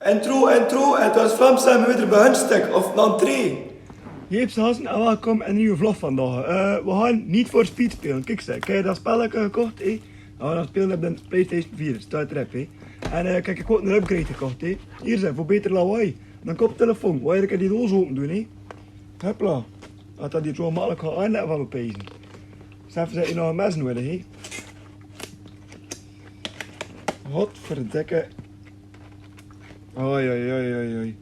Intro, het was Vlaams samen met de behunstuk, of een entree. Jeeps Hassen en welkom in een nieuwe vlog vandaag. We gaan niet voor Speed spelen. Kijk zeg, heb je dat spelletje gekocht? We gaan spelen op de PlayStation 4, staat erop. En kijk, ik heb ook een upgrade gekocht. Hier zeg, voor beter lawaai. Dan koptelefoon, waar ik die doos open doen. Hopla, had dat hier zo makkelijk gaan aanleggen van mijn pezen. Dus even zet je nog een mes nodig. Godverdikke. Oei.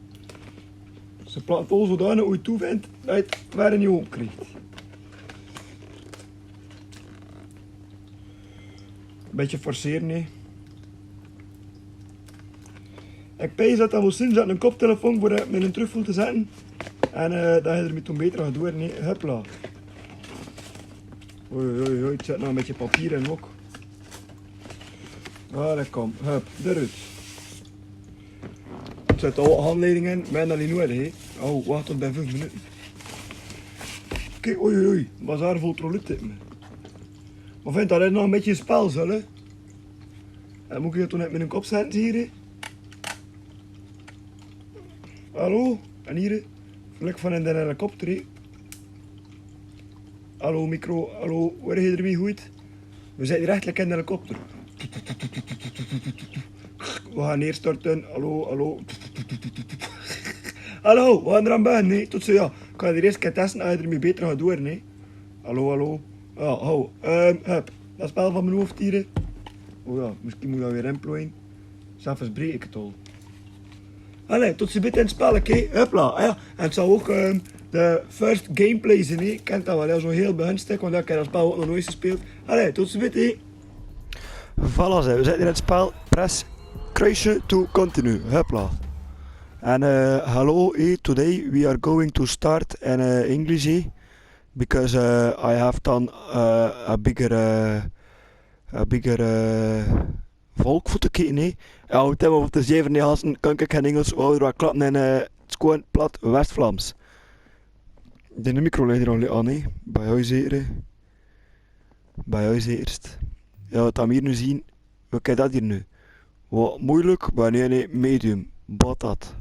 Ze plaat al zodanig hoe je toevindt dat je het weer niet open krijgt. Beetje forceren, hè. Ik pees dat moet zien, zet een koptelefoon voor met een truffel te zetten. En dat je ermee toen beter gaat doen, nee. Hupla. Oei, ik zet nog een beetje papier in ook. Dat komt. Hup, eruit. Ik zet al handleidingen in, ben dat niet nodig, hè. Oh, wacht tot bij 5 minuten. Kijk, oei, bazaar vol trolitten. Maar vind dat nog een beetje een spel, zullen? En moet ik dat toen net met een kop zetten hier, hè? Hallo? En hier, vlek van in de helikopter, hè? Hallo, micro, hallo, hoor je er weer goed? We zitten rechtelijk in de helikopter. We gaan neerstorten, hallo. Hallo, we gaan eraan beginnen, nee, tot zo ja. Ik ga de eerste keer testen als je ermee beter gaat doen, nee. Hallo. Ja, hou. Hup, dat spel van mijn hoofd hier. Oh ja, misschien moet ik dat weer inplooien. Zelfs breek ik het al. Allee, tot ze beter in het spel, oké? Hupla, ja. En het zal ook de first gameplay zijn, hè. Kent dat wel, ja, zo heel begunstig, want ik heb dat spel ook nog nooit gespeeld. Allee, tot ze beter, hè. Voilà, we zitten in het spel. Press kruisje to continue. Hupla. And hello, today we are going to start in English, because I have done a bigger volk voor te kijken. Ja, het hebben op de 7 gasten kan ik geen Engels ouder klappen in het gewoon plat West-Vlaams. De micro ligt er al aan, bij jou zeker. Bij jou eerst. Ja, wat we hier nu zien, we kijken dat hier nu. Wat moeilijk, maar nee, medium. Wat dat.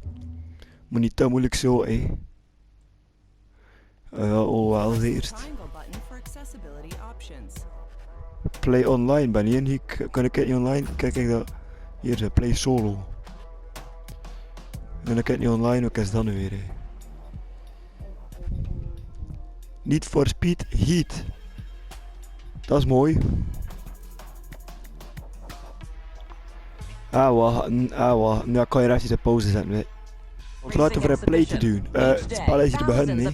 Moet niet te moeilijk zo, hè. Wel eerst. Play online, ben je hier? Kan ik het niet online? Kijk dat. Hier is play solo. En ik het niet online, wat is dat nu weer, hè? Niet for Speed Heat. Dat is mooi. Wacht. Nu kan je rechts een pauze zetten. We laten voor een play te doen. Het spel is hier begonnen, hè.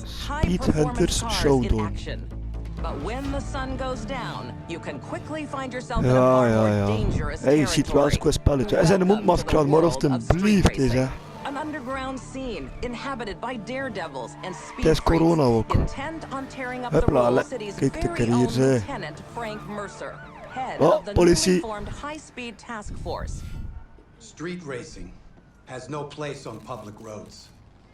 Speed Hunters Showdown. Ja. Hey, je ziet wel eens qua spelletje. Er zijn een mondmasker, maar alstublieft is, hè. An underground scene inhabited by daredevils and speed freaks corona ook. intent on tearing up the Hopla, Royal City's kijk de very carrière, own zeg. Lieutenant Frank Mercer, head Oh, of the politie. newly formed high-speed task force. Street racing has no place on public roads.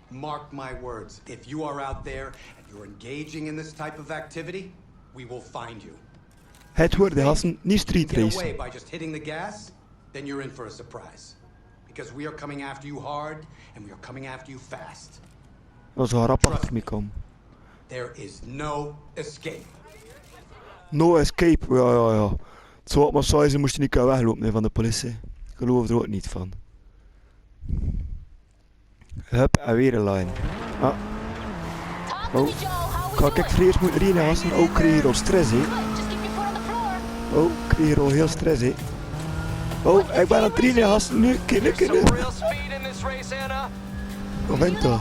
Mark my words, if you are out there and you're engaging in this type of activity, we will find you. Het wordt de gasten niet street Get race. away by just hitting the gas, then you're in for a surprise. Because we are coming after you hard and we are coming after you fast. Dat zou rap achter me komen. There is no escape. No escape, ja. Het zou maar saai zijn moest je niet kunnen weglopen, nee, van de politie. Ik geloof er ook niet van. Hup, en weer een line. Oh. Ga ik eerst moeten rijden, gasten? Oh, ik krijg hier al stress, hè. Oh, ik krijg hier al heel stress, hè. Oh, ik ben aan het trainen, gasten, nu. Kijk. Wat vindt dat?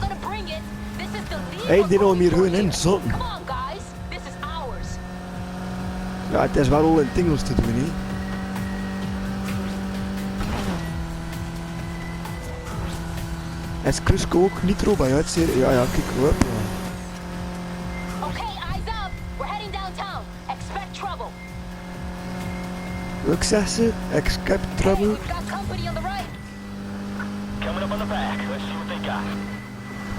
Hij deed al meer gewoon in, zotten. Ja, het is wel al in tingels te doen, hè. Is Crusko ook nitro bij uitzeer? Ja, kijk, hoor. Ik zeg ze, expect trouble.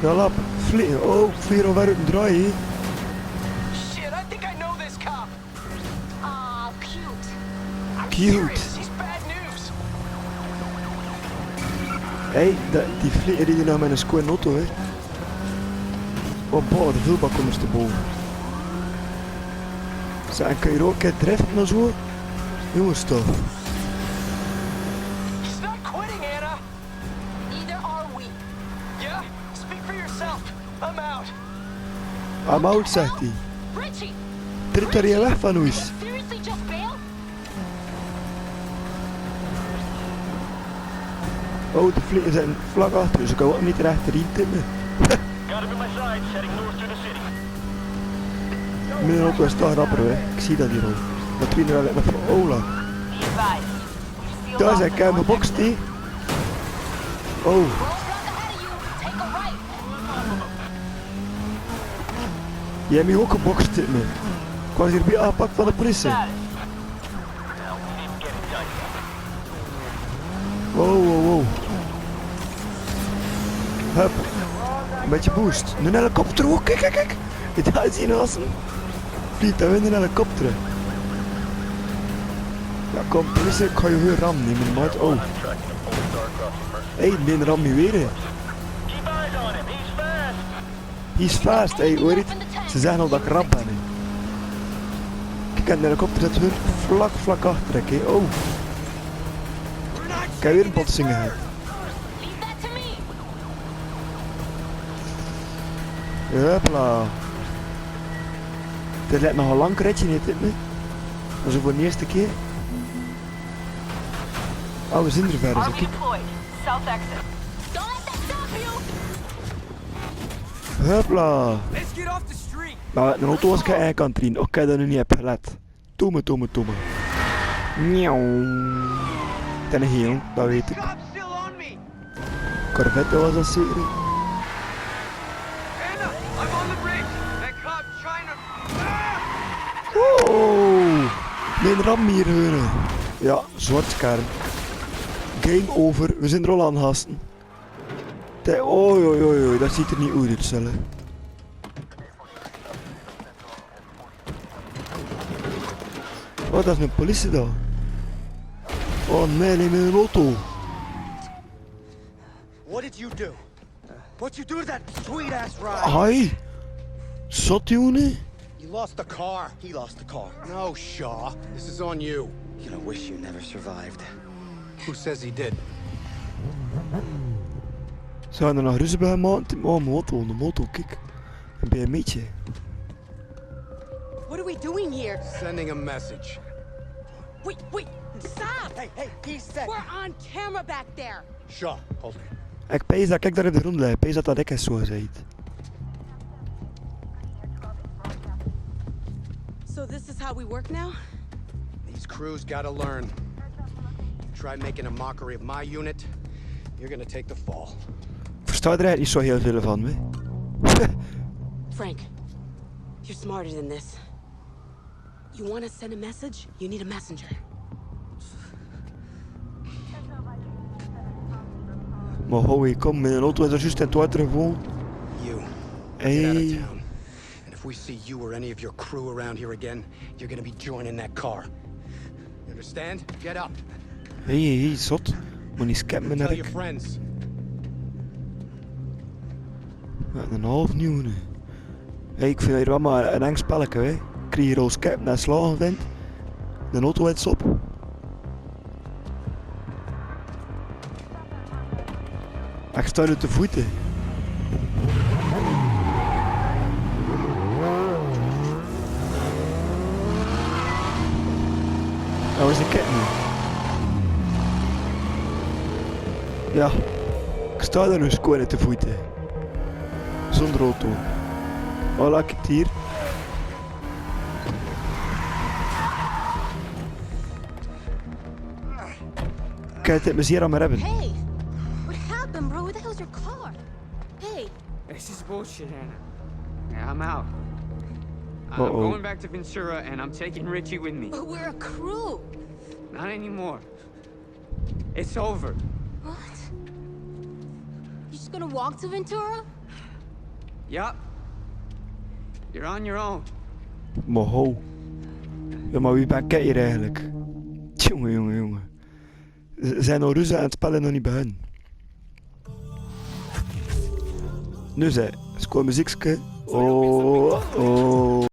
Ja, lap, vlieg al weer uit een draai, hè. Shit, I think I know this cop. Aw, cute. I'm Cute. serious. He's bad news. Hé, die vliegen die nou met een square auto, hè. Oh boah, de vulbak komt eens te boven. Zeg, en kun je er ook een keer driften of zo? Jongens toch. She's not quitting, Anna. Neither are we. Yeah? Speak for yourself. I'm out. I'm out, zegt hij. Richie! Trip er hier weg van ons. Seriously just bail? Oh, de vliegen zijn vlak achter, dus ik kan ook niet rechterin tippen. Got him in my sights, heading north through the city. Mijn auto is toch rapper, hè. Ik zie dat hier al. Dat wie er al nog van Ola. Be advised. We've sealed Daar off zijn the ik north gebokst, hè. Oh, roadblock ahead of you. Take a right. jij hebt me ook gebokst, dit me. Ik was hier bij aangepakt van de politie. Well, we didn't get it done yet. Wow, wow, wow. Hup. Een beetje boost. Een helikopter ook, kijk, kijk, kijk. Dit gaat zien als een vliegt daar in een helikopter. Ja, kom, politie, ik ga je weer ram nemen, maat. Oh. Hé, die ram je weer, hè. Keep eyes on him, he's fast. He's fast, hé, hoor je het? Ze zeggen al dat ik rap ben, hè. Kijk, en de helikopter zit weer vlak achter, hè. Oh. Ik heb weer een botsing gehad. Leave that to me. Huppla. Dit lijkt nog een lang ritje, niet dit me? Dat is voor de eerste keer. Oh, we zijn er verder, RV kijk. deployed. South exit. Don't let that stop you. Huppla. Let's get off the street. Maar een auto was ik eigenlijk aan het trainen. Ook ik dat nu niet heb gelet. Tomme. Miauw. Ten heel, dat weet ik. Cop's still on me. Corvette was dat zeker. Anna, I'm on the bridge. That cop trying to... Oh, mijn ram hier heunen. Ja, zwart scherm. Game over, we zijn er al aan het hasten. Oei, dat ziet er niet goed uit, zullen. Oh, dat is een politie daar. Oh nee, neem een auto. What did you do? What'd you do to that sweet ass ride? Hi. Zot, jongen. You lost the car. He lost the car. No, Shaw. This is on you. You know, wish you never survived. Who says he did? Ze gaan er nog ruzie bij maken. Oh, een motor, kijk. Een BMW'tje. What are we doing here? Sending a message. Wait, stop! Hey, he said. We're on camera back there. Shaw, hold it. Ik pees dat ik daar op de grond lig. Ik pees dat ik eens zo gezegd. So this is how we work now? These crews gotta learn. Try making a mockery of my unit, you're gonna take the fall. Ik versta er eigenlijk niet zo heel veel van, hè. Frank, you're smarter than this. You want to send a message? You need a messenger. Maar hoi, kom, mijn auto is er juist in het water gevallen. You, get out of Hey. town. And if we see you or any of your crew around here again, you're gonna be joining that car. You understand? Get up. Hey, zot. Moet niet scappen naar Tell ik. your friends. Wat een half nieuw, hè. Hey, ik vind hier wel maar een eng spelletje, hè. Ik krijg hier al scappen en slagen vindt. De auto is op. Ik sta uit de voeten. Dat was een kitten. Ja, ik sta daar nu gewoon uit de voeten. Zonder auto. Oh, laat ik het hier. Kijk, het me zeer aan me hebben. Hey, what happened, bro? Where the hell's your car? Hey, This is bullshit, Anna. Yeah, I'm out. I'm Uh-oh. going back to Ventura, and I'm taking Richie with me. but we're a crew. Not anymore. It's over. What? You just gonna walk to Ventura? Yup. You're on your own. Maar ho. Ja, maar wie ben ik hier eigenlijk? Jongen. Ze zijn al ruzie aan het spellen nog niet begonnen. Nu zei, scoor muziekske. Oh, oh.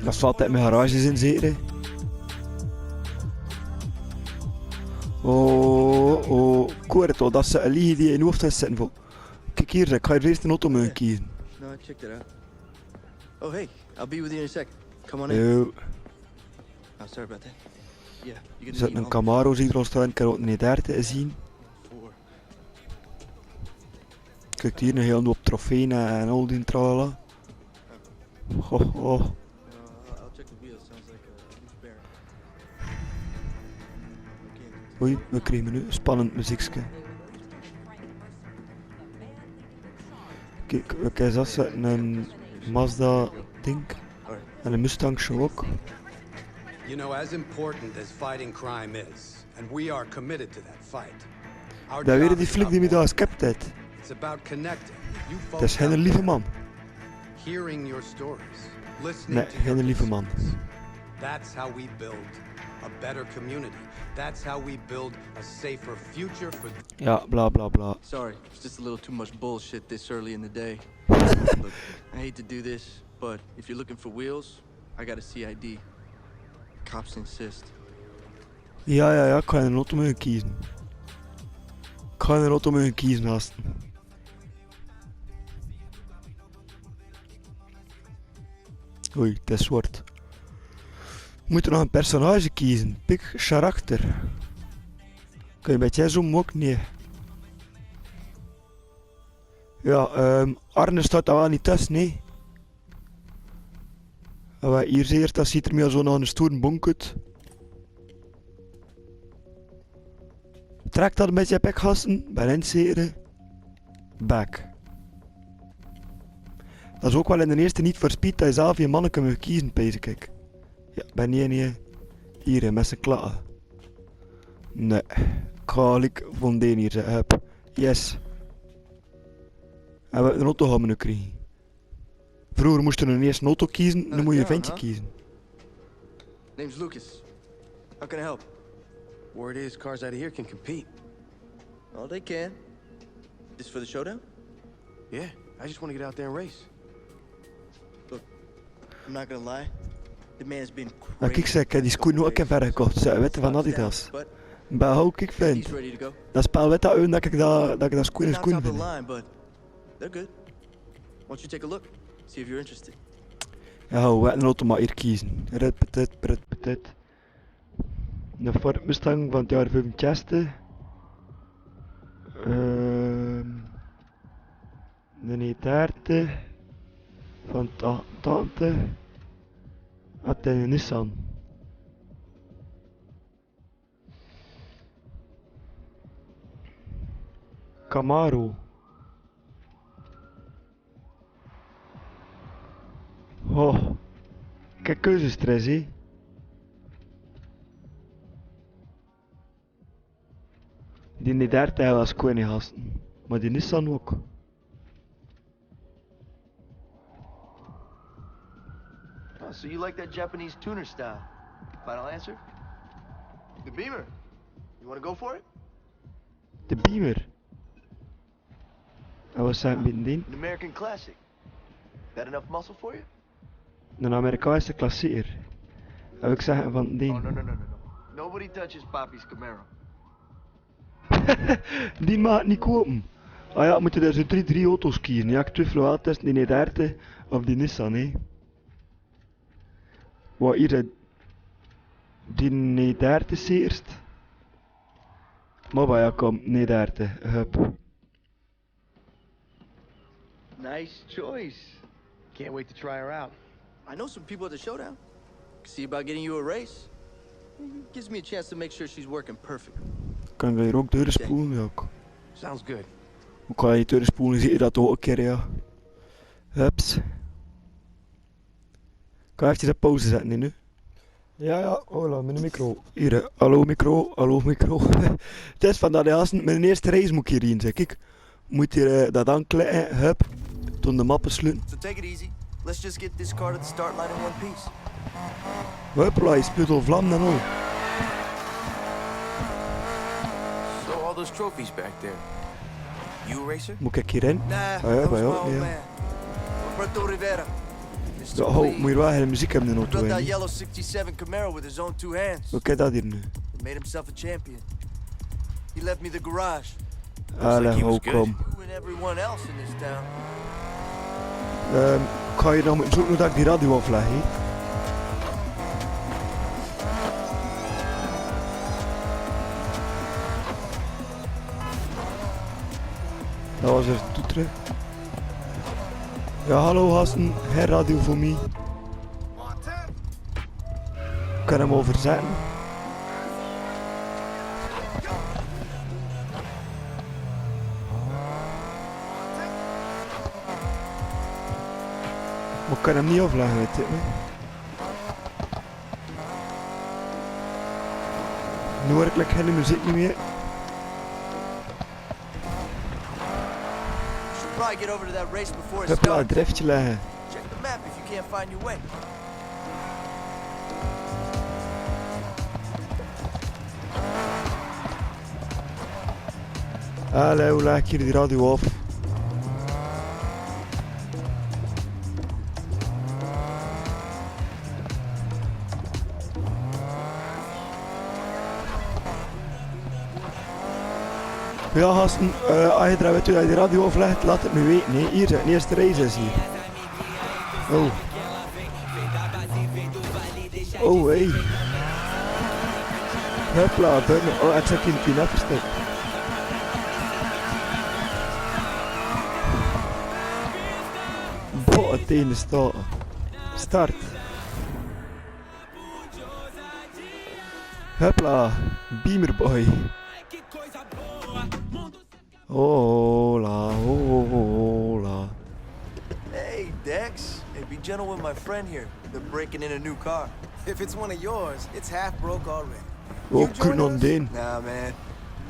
Dat is altijd met garages in zeker. Oh, oh, Corto, dat is een liedje die in je hoofd is zitten voor. Kijk hier, ik ga je eerst een auto moeten kiezen. No, I checked it out. Oh, hey, I'll be with you in a sec. Come on in. Yo, Oh, sorry about that. Yeah, you er can zit een Camaro hier al staan, ik kan ook een derde zien. Kijk hier, een hele hoop trofeeën en al die tralala. Oh, oh. I'll check the wheels. Sounds like a loose bearing. Oei, we krijgen nu een spannend muziekje. Kijk, we kunnen dat zetten, een Mazda ding. En een Mustang show ook. You know, as important as fighting crime is, and we are committed to that fight. Our Daar job weer die is flik die me not daar skipt heeft. It's about connecting with you Dat is folks geen out lieve there, man. hearing your stories, listening Nee, to your geen lieve man. concerns. That's how we build a better community. That's how we build a safer future for Ja, bla bla bla. Sorry, it's just a little too much bullshit this early in the day. Look, I hate to do this, but if you're looking for wheels, I got a CID. Cops insist. Ja, ik kan een auto moeten kiezen. Ik ga een auto moeten kiezen, gasten. Oei, het is zwart. We moeten nog een personage kiezen. Pik karakter. Kun je met jij zo ook? Nee. Ja, Arne staat daar wel niet tussen, nee. En wat hier zeer, dat ziet er meer zo naar een stoere bonk uit. Trek dat een beetje pek, gasten. Ben inseren. Back. Dat is ook wel in de eerste niet voor speed dat je zelf je manneke moet kiezen, pees ik. Ja, ben niet hier met z'n klatten. Nee. Ik ga gelijk van die hier zeggen. Hup. Yes. En we hebben een auto gaan moeten krijgen. Vroeger moesten we eerst een auto kiezen, nu moet je een ventje kiezen. Name's Lucas. How can I help? Word is cars out of here can compete. Oh, they can. This for the showdown? Yeah, I just want to get out there and race. I'm not gonna lie. The man's been Maar crazy. kijk, zeg, ik heb die schoenen ook even verder gekocht. Ze weten van Adidas. But Bij hoe ik vind. he's ready to go. Dat spel weet dat dat ik dat schoenen Not top of the vind. line, but they're good. Why don't you take a look? See if you're interested. Ja, we hebben een auto maar hier kiezen. Red petit. Een Ford Mustang van het jaar 65. Een E30 van 80. Had een Nissan. Camaro. Oh, kijk keuzestress, hé. Die E30 was koning, gasten. Maar die Nissan ook. Oh, so you like that Japanese tuner style? Final answer? The Beamer. You want to go for it? De Beamer. Dat was zijn binding. An American classic. That enough muscle for you? Een Amerikaanse klassieker. Zou ik zeggen van Oh, die. no. Nobody touches Papi's Camaro. Die maakt niet kopen. Ah ja, moeten er zo drie auto's kiezen. Ja, ik twijfel wel tussen die E30 of die Nissan, hé. Wat hier, die E30 is eerst. Maar ja, kom, E30, hup. Nice choice. Can't wait to try her out. I know some people at the showdown. See about getting you a race. Gives me a chance to make sure she's working perfect. Kan je hier ook deuren spoelen? Ja, ook. Sounds good. Hoe kan je deuren spoelen? Zie je dat ook een keer, ja. Hups. Ik ga even op pauze zetten nu. Ja, hola, mijn micro. Hier, hallo micro. Het is van dat mijn eerste reis moet ik hierheen, zeg ik. moet je dat aanklikken, hup, toen de mappen sluiten. So take it easy. Let's just get this car to the start line in one piece. Huppla, je speelt al vlam en al. So all those trophies back there. You a racer? Moet ik hierin? Nah, Ah, that ja, was bij my jou, old ja. man. Roberto Rivera. Ja, hou, moet je wel geen muziek hebben in de He auto, built hè. that yellow 67 Camaro with his own 2 hands. Hoe kijk dat hier nu? He made himself a champion. He left me the garage. Allee, he was hou, good. kom. You and everyone else in this town. Ik ga hier nog moeten zoeken hoe dat ik die radio afleg, hè. Dat was er toeteren. Ja, hallo gasten, geen radio voor mij. Ik kan hem overzetten. Maar ik kan hem niet afleggen, weet je. Nu hoor ik geen muziek niet meer. Should probably get over to that race before it Huppla, starts. driftje leggen. Check the map if you can't find your way. Allee, hoe leg ik hier die radio af? Ja gasten, als je er weet hoe je die radio aflegt, laat het me weten. Nee, hier, de eerste reis is hier. Oh. Oh, hey. Huppla, binnen. Oh, het zit in het pinafverstek. Boah, het ene staat. Start. Huppla, Beamerboy. Hola, hola. Hey, Dex. Hey, be gentle with my friend here. They're breaking in a new car. If it's one of yours, it's half broke already. Oh, kunnen on den. Nah, man.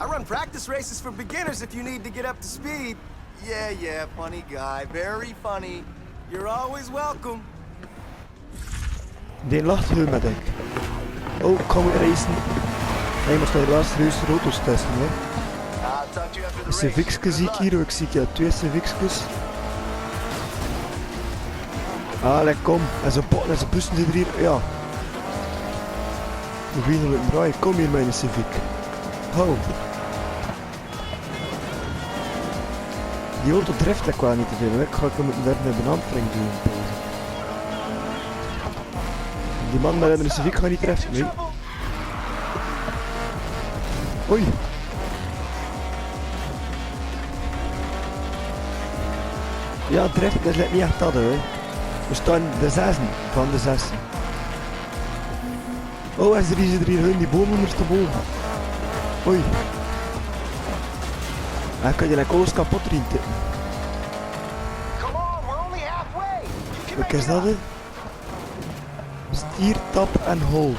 I run practice races for beginners if you need to get up to speed. Yeah, funny guy. Very funny. You're always welcome. Den lacht heel met ik. Oh, ik ga weer racen. Hij moest de laatste ruimste auto's testen, hè. I'll talk to you after the race. Civics'ke zie ik hier, ik zie hier 2 Civics'kes. Allee, kom. En zijn botten en zijn bussen zitten hier. Ja. We beginnen met een draai. Kom hier, mijn Civic. Hou. Die auto drift ik wel niet te veel. Hè. Ik ga hem daar naar de aanvring doen. Die man met een Civic gaat niet driften, nee. Oei. Ja, drift is niet echt dat, hè. We staan de 6 van de 6. Oh, is er hier hun die boom ondersteboven. Oei. Hij kan je alles kapot erin tippen. Wat is dat, hè? Stier, tap en hold.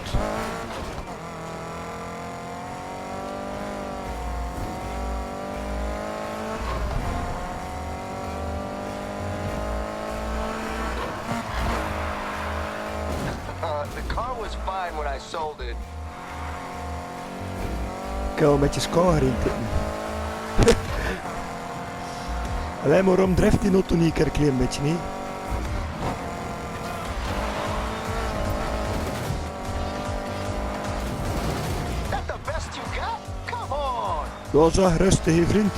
The car was fine when I sold it. Ik kan wel met je ska erin tippen. Alleen maar waarom drift die auto niet een klein beetje, niet? Ja, zeg rustig, hè, vriend.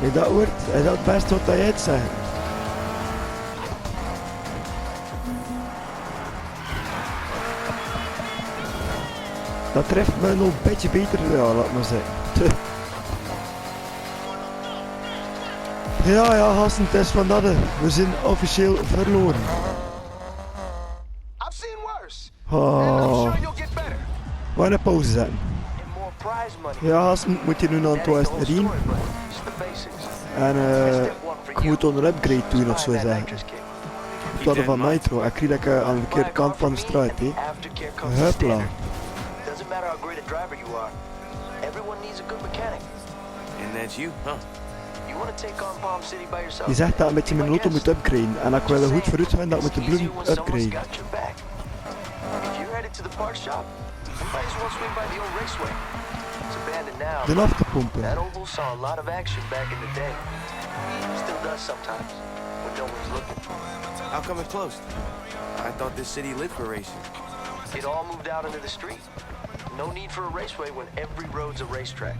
Nee, dat wordt, is dat het beste wat jij het zegt. Dat treft me nog een beetje beter, ja, laat maar zeggen. Ja, gasten, het is van dat. We zijn officieel verloren. Oh. We gaan een pauze zetten. Ja, gasten, moet je nu naar het West Rijn. En ik moet een upgrade doen of zo zeggen. Ik had van Nitro, ik kreeg dat aan de verkeerde kant van de straat, hè. Huppla. Doesn't matter how great a driver you are. Everyone needs a good mechanic. And that's you, huh? You you want to take on Palm City by yourself? Je zegt dat je mijn auto moet upgraden. En dat ik wel goed vooruit ben dat ik moet de bloem upgraden. If you're headed to the park shop, you might as well swing by the old raceway. It's abandoned now. De af te pompen. That oval saw a lot of action back in the day. Still does sometimes, when no one's looking. How come it closed? I thought this city lived for racing. It all moved out into the street. No need for a raceway when every road's a racetrack.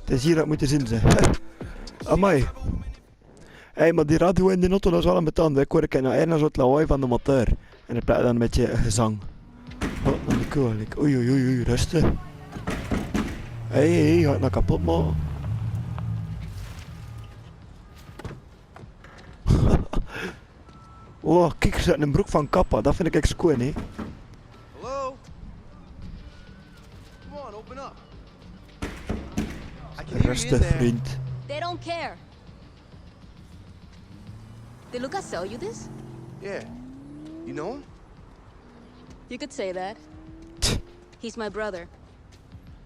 Het is hier dat moet zin zijn. Amai. Hé, maar die radio in de auto dat is wel een betand. Ik hoor naar zo'n lawaai van de motor. En in plaats dan een beetje gezang. Wat naar de kool. Oei, oei, oei, rustig. Hé, ga ik nou kapot maken? Oh, kijk, er zit een broek van Kappa. Dat vind ik echt schoon, hè. Hello? Come on, open up. Rustig, vriend. They don't care. Did Lucas sell you this? Yeah. You know him? You could say that. He's my brother.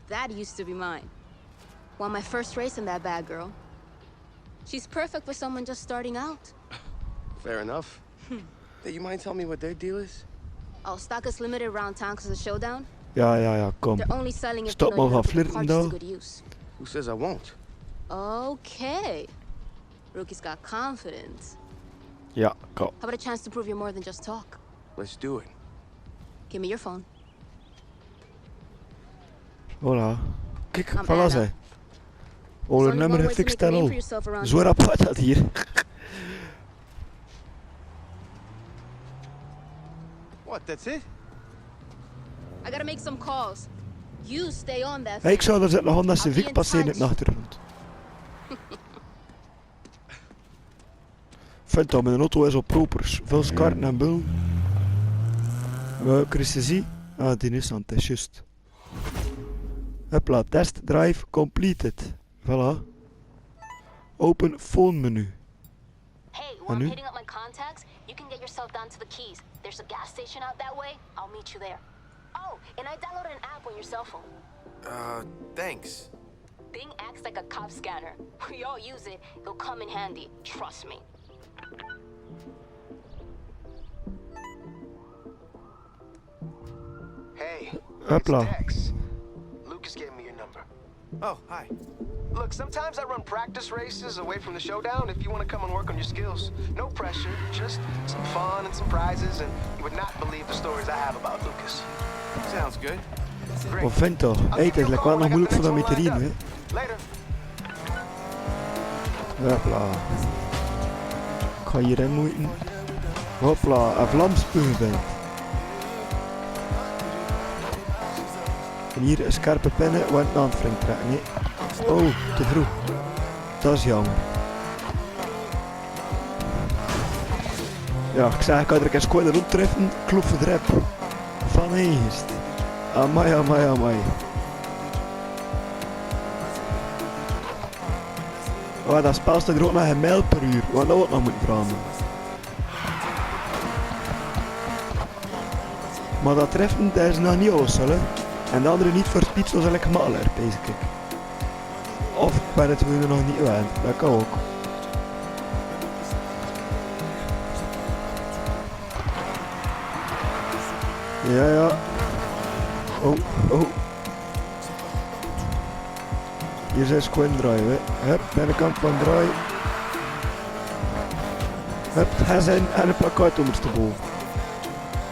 That used to be mine. Won my first race in that bad girl. She's perfect for someone just starting out. Fair enough. Hey, you mind telling me what their deal is? Oh, stock is limited around town because of the showdown. Ja, kom. They're only selling if Stop they know maar you van put the flirten parts to dan. good use. Who says I won't? Okay. Rookie's got confidence. Ja, kom. How about a chance to prove you're more than just talk? Let's do it. Give me your phone. Voilà. Kijk, I'm voilà Anna. zij. Oh, There's een only nummer one way to gefixt make a en name al. for yourself around Zo here. rap gaat dat hier. What, that's it? I gotta make some calls. You stay on that. Hey, ik zou er zitten een Honda I'll be Civic in passeren in de touch. achtergrond. Vindt dat mijn auto is op propers. Veel skarten en bul. Christen zie. Ah, die Nissan, het is juist. Hopla, test drive completed. Voilà. Open phone menu. Hey, En while I'm nu? hitting up my contacts, you can get yourself down to the Keys. There's a gas station out that way. I'll meet you there. Oh, and I downloaded an app on your cell phone. Thanks. Bing acts like a cop scanner. We all use it. It'll come in handy. Trust me. Hey, Hopla. it's Dex. Lucas gave me your number. Oh, hi. Look, sometimes I run practice races away from the showdown if you want to come and work on your skills. No pressure, just some fun and some prizes, and you would not believe the stories I have about Lucas. Sounds good. Great. Wat vindt dat? Hey, het is lekker wel nog moeilijk voor dat mee te rijden, hè. Later. Hopla. Ik ga hierin moeten. Hopla, een vlamspuug bent. En hier een scherpe pennen, want aan het wringt trekken, nee. Oh, te vroeg. Dat is jammer. Ja, ik zeg, ik had er een squad rondtreffen, klop verdrep. Van eerst. Amai, amai, amai. Oh, dat spel staat er ook nog een mijl per uur, wat dat ook nog moet veranderen. Maar dat treffen, dat is nog niet alles, hè. En de andere niet voor speed zoals ik gemakkelijker, pees ik. Of ik ben het gewoon nog niet gewend, dat kan ook. Ja. Oh. Hier zijn squin draaien, hè. Hup, binnenkant van draai. Hup, hij zijn en een plakkaat ondersteboven.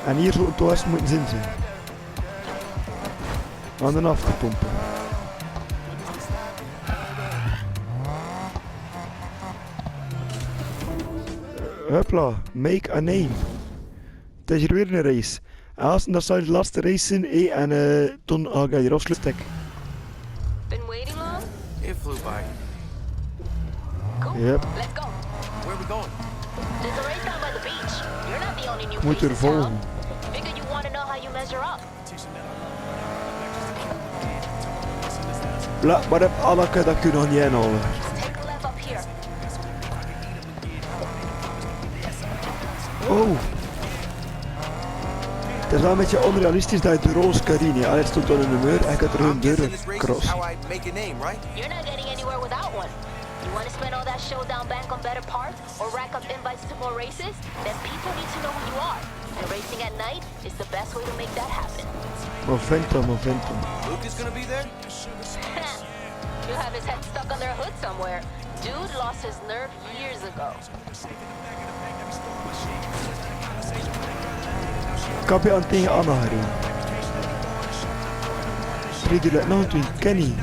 En hier zou het eerst moeten zin zijn. Aan de af te pompen. Hupla, make a name. Het is hier weer een race. Als dat zou de laatste race zijn, en toen ga ik hier afsluiten. Been waiting long? It flew by. Cool. Yep. Let's go. Where are we going? There's a race down by the beach. You're not the only new Moet face er in volgen. town. Figured you want to know how you measure up. Bla, maar heb alle dat kun je nog niet inhalen. Take a left up here. Oh. Het is wel een beetje onrealistisch dat je de roos kan rijden. Hij stond dan in de muur en ik had er I'm een deur guessing this race is cross. how I make a name, right? You're not getting anywhere without one. You want to spend all that showdown bank on better parts or rack up invites to more races? Then people need to know who you are. And racing at night is the best way to make that happen. Momento. Luke is gonna be there? He'll have his head stuck under a hood somewhere. Dude lost his nerve years ago. Ik heb je aan tegen Anna gereden. Reed je nog een Kenny?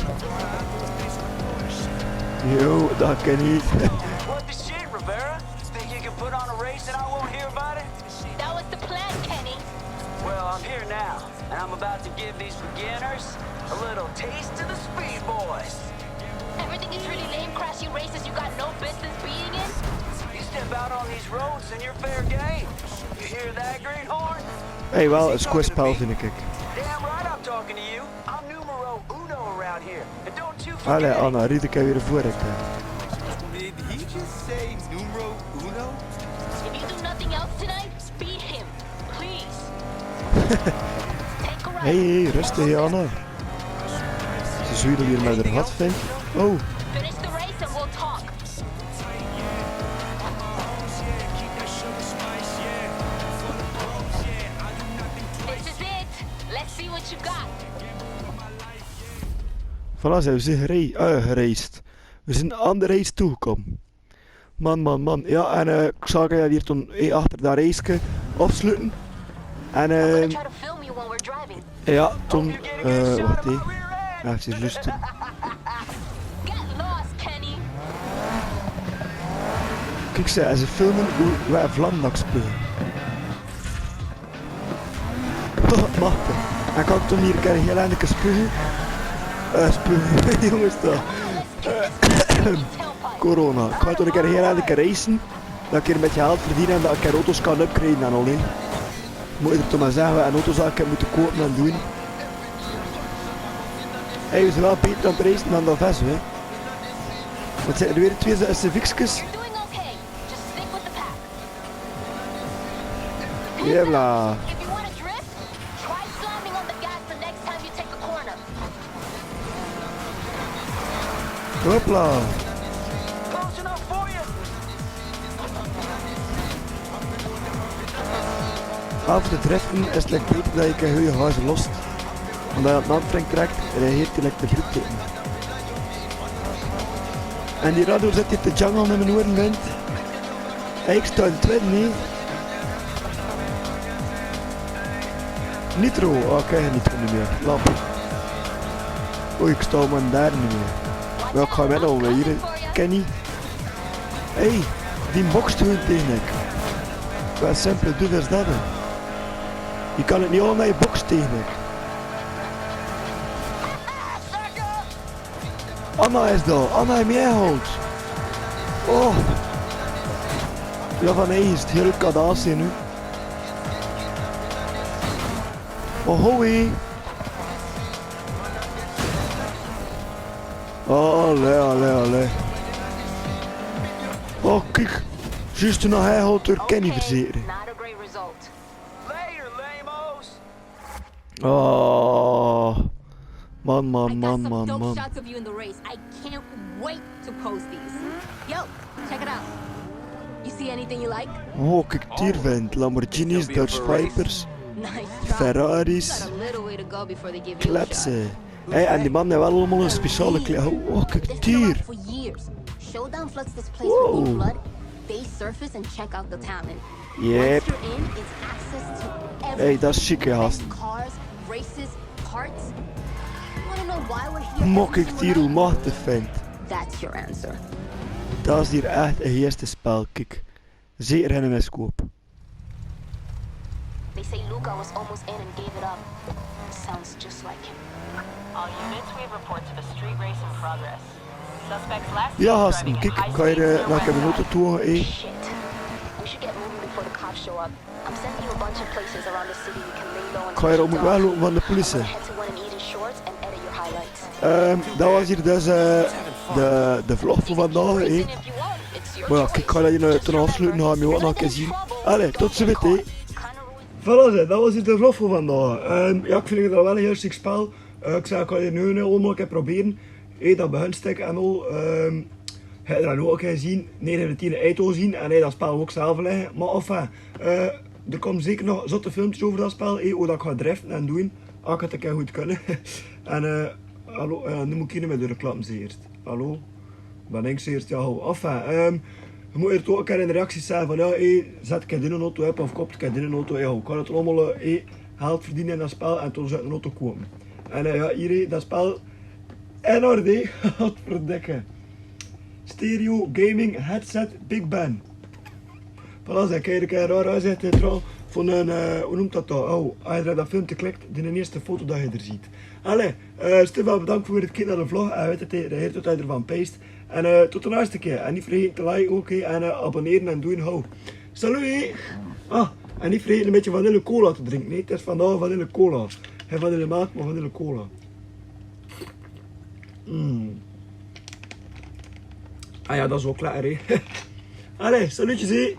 Yo, dat Kenny. What the shit, Rivera? Think you can put on a race and I won't hear about it? That was the plan, Kenny. Well, I'm here now, and I'm about to give these beginners a little taste of the speed boys. Everything is really lame, crashy races you got no business being in. You step out on these roads and you're fair game. You hear that, Greenhorn? Hey, wel een squishspel vind ik. Damn right I'm talking to you. I'm numero uno around here. And don't you forget Allee, it. Anna, riet ik heb weer voor het. Did he just say numero uno? If you do nothing else tonight, beat him, please. Take a ride. Hey, rustig Anna. Ze zuren hier met haar gat vindt. Oh. Finish the race and we'll talk. This is it. Let's see what you got. Voilà, zijn we gereisd. We zijn aan de race toegekomen. Man. Ja, en ik zag dat hier toen achter dat raceje afsluiten. En ja, toen, wacht even. Even luisteren. Kijk, ze filmen hoe wij vlamdak spugen. Oh, machtig. En kan ik toen hier een heel eindelijk spugen? Spugen, jongens toch. Corona. Ik ga toen een keer heel eindelijk racen. Dat ik hier met geld verdienen en dat ik er auto's kan upgraden en alleen. Moet je er toch maar zeggen, wat een auto's dat ik heb moeten kopen en doen. Hey, we zijn wel beter aan het racen dan dat vest, hè. Wat zijn er weer twee Civic's? Jebla. Hopla. Af de driften is het beter dat je een goede huizen lost. Omdat je het naamfrank trekt, reageert hij de vloed tegen. En die radio zit hier te jungle in mijn oren bent. Ik sta in het tweede, nee. Nitro, oké, Nitro niet meer. Lap. Oei, ik sta maar daar niet meer. Wel, ik ga met al hier, Kenny. Hey, die bokst gewoon tegen ik. Wat simpel doe is dat. Je kan het niet al naar je box tegen ik. Anna is daar, Anna heeft mij gehaald. Oh. Ja, van hij is het heel kadaas nu. Oh, hoi. Oh, allee. Oh, kijk. Juist toen hij houdt door Kenny verzekeren. Oh. Man. Shots of you in the race. I can't wait to post these. Yo, check it out. You see anything you like? Oh, kijk hier vent. Lamborghinis, Dodge Vipers, Ferraris, klepsen. Hey, en die man heeft wel allemaal een speciale kleur. Oh, kijk hier. Showdown floods this place with new blood. They surface and check out the talent. Yep. Once you're in, it's access to everything. Hey, dat is chic, gast. Cars, races, parts. You wanna know why we're here? Mok ik hier hoe machtig vind. That's your answer. Dat is hier echt een eerste spel, kijk. Zeker in een scope. They say Luca was almost in and gave it up. Sounds just like him. All units, we have reports of a street race in progress. Suspects last Ja, gasten, kijk, ik ga hier naar mijn auto toe. Shit. We should get moving before the cops show up. I'm sending you a bunch of places around the city you can lay low and Ik ga hier om het weglopen van de politie. head to one in Eden Shorts and edit your highlights. Dat was hier dus de vlog van vandaag. Maar ja, kijk, ik ga dat hier ten afsluiten, dan gaan we wat nog een keer zien. Allee, tot ziens, hè. Voilà, dat was hier de vlog van vandaag. Ja, ik vind het wel een heel chic spel. Ik zei, ik ga hier nu allemaal een keer proberen. Dat begunstek en al. Heb je dat ook gezien? 9 uit de 10 Eito zien en hij dat spel ook zelf leggen. Maar enfin, er komen zeker nog zotte filmpjes over dat spel. Hoe dat ik ga driften en doen. Ik het een keer goed kunnen. En hallo, nu moet ik hier met de reclames eerst. Hallo? Ben ik eerst? Ja, enfin, je moet er toch een keer in de reacties zeggen van ja, zet ik in een auto op of kopt ik in een auto. Ja, ik kan het allemaal geld verdienen in dat spel en toen zet een auto komen. En ja, hier, dat spel in orde, wat verdikke. Stereo Gaming Headset Big Ben. Voilà, zeg, kijk, raar uitzicht trouw van een, hoe noemt dat dan? Oh, als je dat filmpje klikt, de eerste foto dat je er ziet. Allee, Stefan, bedankt voor het kijken naar de vlog. En weet het, reageert tot hij ervan peest. En tot de laatste keer. En niet vergeten te liken ook, en abonneren en doen. Hou. Salut! Ah, en niet vergeten een beetje vanille cola te drinken. Nee, het is vandaag vanille cola. Geen vanille maat, maar vanille cola. Ah ja, dat is ook lekker, hè. Allee, salutjes, hè.